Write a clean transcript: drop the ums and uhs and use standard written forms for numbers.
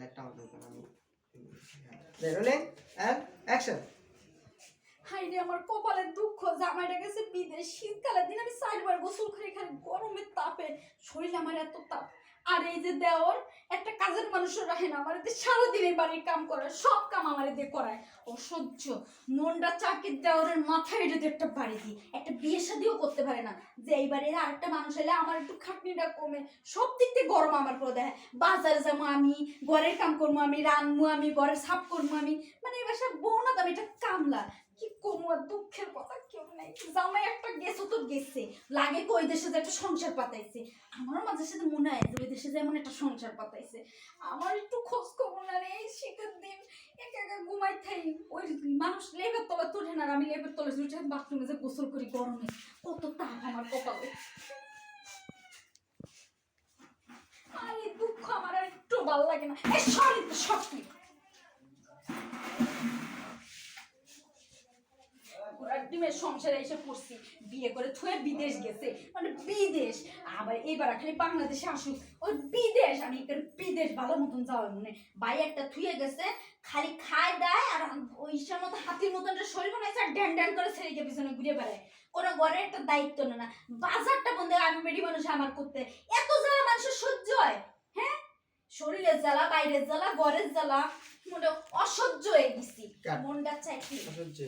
একটা আমার দরকার আমি রোলিং এন্ড অ্যাকশন। হাই রে আমার কপালের দুঃখ, জামাইটা গেছে বিদেশ, শীতকালের দিন আমি 4বার গোসল করি, খালি গরমের তাপে শরীর আমার এত তাপ। আর এই যে দেওর একটা কাজের মানুষও রাখে না, আমার এতে সারাদিনের বাড়ির কাম করে, সব কাম আমার এতে করায়, অসহ্য মনটা চাকির দেওয়ারের মাথায় এটা একটা বাড়ি দিই, একটা বিয়ে শাদিও করতে পারে না যে এই বাড়ির আরেকটা মানুষ এলে আমার একটু খাটনিটা কমে, সব দিক থেকে গরম আমার করে দেয়। বাজারে যাবো আমি, ঘরের কাম করবো আমি, রান্নবো আমি, ঘরের সাফ করবো আমি, মানে এবার সব বউ না দাম, এটা কামলা। কি করবো, আর দুঃখের কথা কেউ নাই। জামাই একটা গেছো তো গেছে, লাগে কই দেশে যে একটা সংসার পাতাইছে, আমারও মাঝে সাথে মনে হয় যে ওই দেশে যেমন একটা সংসার পাতাইছে, আমার একটু খোঁজ খবর না রে। এই শীতের দিন একা একা ঘুমাই থাই, ওই মানুষ লেপের তলা তুলে না, আর আমি লেপের তলা উঠে বাথরুমে যে গোসল করি গরমে, কত তাপ আমার কপালে। আর এই দুঃখ আমার আর একটু ভালো লাগে না। এই সরি তো সত্যি ডিমের সংসারে এসে পড়ছি, বিয়ে করে থুয়ে বিদেশ গেছে, মানে বিদেশ, আবার এবার খালি বাংলাদেশে আসুক, ওই বিদেশ, আমি বিদেশ ভালো মতন যাওয়ার মনে, ভাই একটা থুয়ে গেছে, খালি খায় দেয় আর ওই মতো হাতির মতন শরীর বানাইছে আর ড্যান ড্যান করে ছেড়ে গিয়ে পিছনে ঘুরে বেড়ায়, কোনো ঘরের একটা দায়িত্ব না, বাজারটা বন্ধ আমি বেডি মানুষ আমার করতে, এত জ্বালা মানুষের সহ্য হয়? হ্যাঁ, শরীরের জ্বালা, বাইরের জ্বালা, ঘরের জ্বালা, মনে অসহ্য হয়ে গেছি, মনটা চাই কি অসহ্য